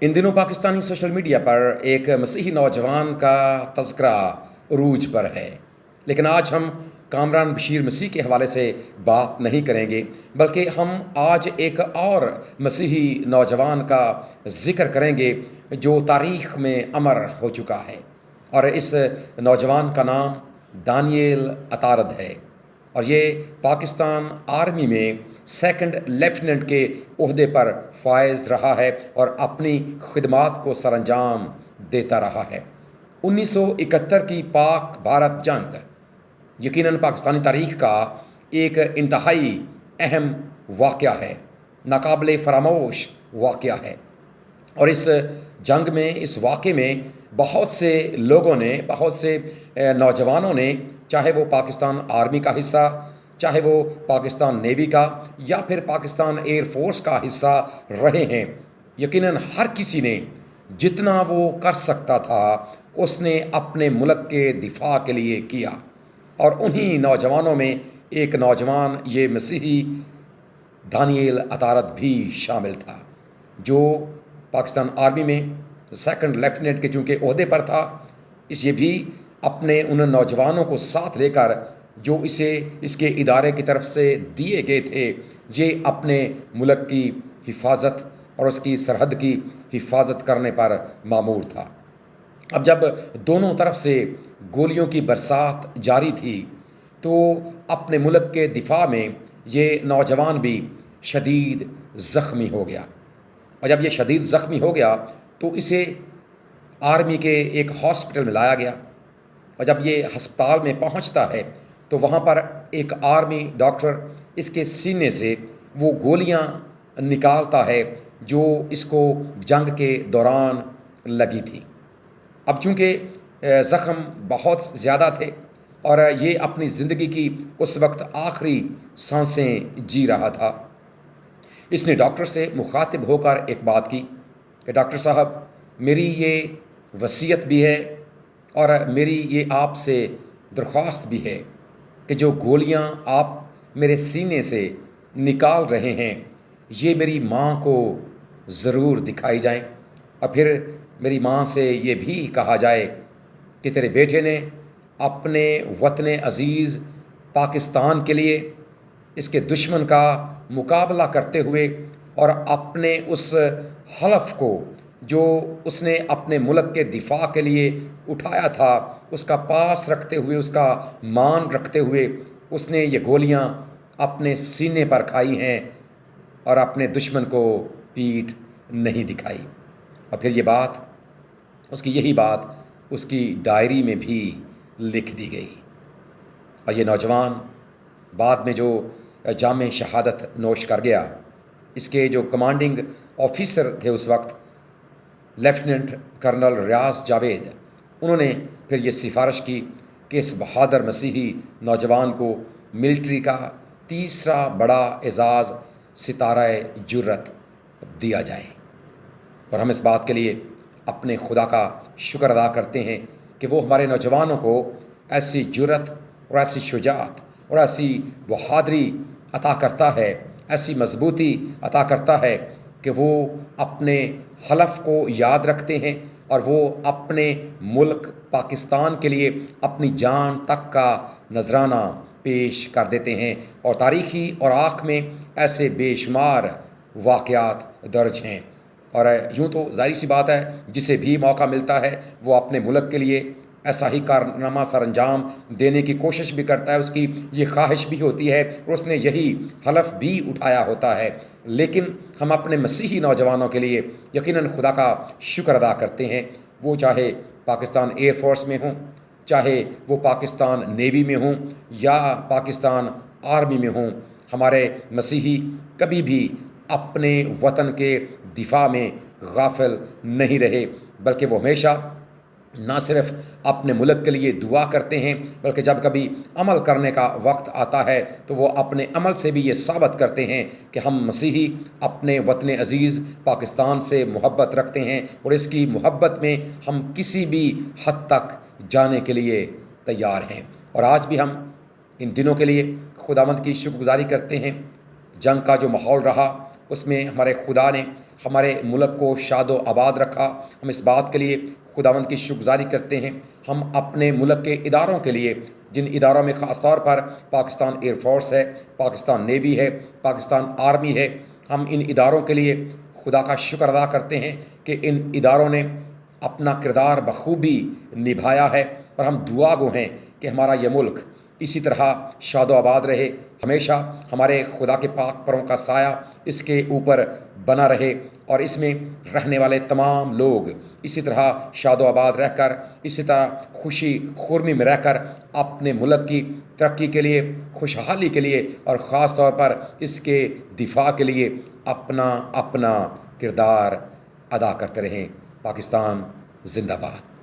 ان دنوں Pakistani social media پر ایک مسیحی نوجوان کا تذکرہ عروج پر ہے، لیکن آج ہم کامران بشیر مسیح کے حوالے سے بات نہیں کریں گے، بلکہ ہم آج ایک اور مسیحی نوجوان کا ذکر کریں گے جو تاریخ میں امر ہو چکا ہے، اور اس نوجوان کا نام دانیل اطارد ہے، اور یہ پاکستان آرمی میں سیکنڈ لیفٹیننٹ کے عہدے پر فائز رہا ہے اور اپنی خدمات کو سر انجام دیتا رہا ہے۔ 1971 کی پاک بھارت جنگ یقیناً پاکستانی تاریخ کا ایک انتہائی اہم واقعہ ہے، ناقابل فراموش واقعہ ہے، اور اس جنگ میں، اس واقعے میں بہت سے لوگوں نے، بہت سے نوجوانوں نے، چاہے وہ پاکستان آرمی کا حصہ، چاہے وہ پاکستان نیوی کا یا پھر پاکستان ایئر فورس کا حصہ رہے ہیں، یقیناً ہر کسی نے جتنا وہ کر سکتا تھا اس نے اپنے ملک کے دفاع کے لیے کیا، اور انہی نوجوانوں میں ایک نوجوان یہ مسیحی دانیل اطارد بھی شامل تھا، جو پاکستان آرمی میں سیکنڈ لیفٹیننٹ کے چونکہ عہدے پر تھا، یہ بھی اپنے ان نوجوانوں کو ساتھ لے کر جو اس کے ادارے کی طرف سے دیے گئے تھے، یہ اپنے ملک کی حفاظت اور اس کی سرحد کی حفاظت کرنے پر مامور تھا۔ اب جب دونوں طرف سے گولیوں کی برسات جاری تھی تو اپنے ملک کے دفاع میں یہ نوجوان بھی شدید زخمی ہو گیا، اور جب یہ شدید زخمی ہو گیا تو اسے آرمی کے ایک ہاسپٹل میں لایا گیا، اور جب یہ ہسپتال میں پہنچتا ہے تو وہاں پر ایک آرمی ڈاکٹر اس کے سینے سے وہ گولیاں نکالتا ہے جو اس کو جنگ کے دوران لگی تھی۔ اب چونکہ زخم بہت زیادہ تھے اور یہ اپنی زندگی کی اس وقت آخری سانسیں جی رہا تھا، اس نے ڈاکٹر سے مخاطب ہو کر ایک بات کی کہ ڈاکٹر صاحب، میری یہ وصیت بھی ہے اور میری یہ آپ سے درخواست بھی ہے کہ جو گولیاں آپ میرے سینے سے نکال رہے ہیں یہ میری ماں کو ضرور دکھائی جائیں، اور پھر میری ماں سے یہ بھی کہا جائے کہ تیرے بیٹے نے اپنے وطن عزیز پاکستان کے لیے اس کے دشمن کا مقابلہ کرتے ہوئے اور اپنے اس حلف کو جو اس نے اپنے ملک کے دفاع کے لیے اٹھایا تھا اس کا پاس رکھتے ہوئے، اس کا مان رکھتے ہوئے اس نے یہ گولیاں اپنے سینے پر کھائی ہیں اور اپنے دشمن کو پیٹھ نہیں دکھائی۔ اور پھر یہ بات، یہی بات اس کی ڈائری میں بھی لکھ دی گئی، اور یہ نوجوان بعد میں جو جام شہادت نوش کر گیا، اس کے جو کمانڈنگ آفیسر تھے اس وقت لیفٹیننٹ کرنل ریاض جاوید، انہوں نے پھر یہ سفارش کی کہ اس بہادر مسیحی نوجوان کو ملٹری کا تیسرا بڑا اعزاز ستارہ جرت دیا جائے، اور ہم اس بات کے لیے اپنے خدا کا شکر ادا کرتے ہیں کہ وہ ہمارے نوجوانوں کو ایسی جرت اور ایسی شجاعت اور ایسی بہادری عطا کرتا ہے، ایسی مضبوطی عطا کرتا ہے کہ وہ اپنے حلف کو یاد رکھتے ہیں اور وہ اپنے ملک پاکستان کے لیے اپنی جان تک کا نذرانہ پیش کر دیتے ہیں، اور تاریخی اور آنکھ میں ایسے بے شمار واقعات درج ہیں، اور یوں تو ظاہری سی بات ہے جسے بھی موقع ملتا ہے وہ اپنے ملک کے لیے ایسا ہی کارنامہ سر انجام دینے کی کوشش بھی کرتا ہے، اس کی یہ خواہش بھی ہوتی ہے اور اس نے یہی حلف بھی اٹھایا ہوتا ہے، لیکن ہم اپنے مسیحی نوجوانوں کے لیے یقیناً خدا کا شکر ادا کرتے ہیں، وہ چاہے پاکستان ایئر فورس میں ہوں، چاہے وہ پاکستان نیوی میں ہوں یا پاکستان آرمی میں ہوں، ہمارے مسیحی کبھی بھی اپنے وطن کے دفاع میں غافل نہیں رہے، بلکہ وہ ہمیشہ نہ صرف اپنے ملک کے لیے دعا کرتے ہیں بلکہ جب کبھی عمل کرنے کا وقت آتا ہے تو وہ اپنے عمل سے بھی یہ ثابت کرتے ہیں کہ ہم مسیحی اپنے وطن عزیز پاکستان سے محبت رکھتے ہیں، اور اس کی محبت میں ہم کسی بھی حد تک جانے کے لیے تیار ہیں۔ اور آج بھی ہم ان دنوں کے لیے خداوند کی شکر گزاری کرتے ہیں۔ جنگ کا جو ماحول رہا اس میں ہمارے خدا نے ہمارے ملک کو شاد و آباد رکھا۔ ہم اس بات کے لیے خداوند کی شکرگزاری کرتے ہیں۔ ہم اپنے ملک کے اداروں کے لیے، جن اداروں میں خاص طور پر پاکستان ایئر فورس ہے، پاکستان نیوی ہے، پاکستان آرمی ہے، ہم ان اداروں کے لیے خدا کا شکر ادا کرتے ہیں کہ ان اداروں نے اپنا کردار بخوبی نبھایا ہے، اور ہم دعا گو ہیں کہ ہمارا یہ ملک اسی طرح شاد و آباد رہے، ہمیشہ ہمارے خدا کے پاک پروں کا سایہ اس کے اوپر بنا رہے، اور اس میں رہنے والے تمام لوگ اسی طرح شاد و آباد رہ کر، اسی طرح خوشی خرمی میں رہ کر اپنے ملک کی ترقی کے لیے، خوشحالی کے لیے، اور خاص طور پر اس کے دفاع کے لیے اپنا اپنا کردار ادا کرتے رہیں۔ پاکستان زندہ باد۔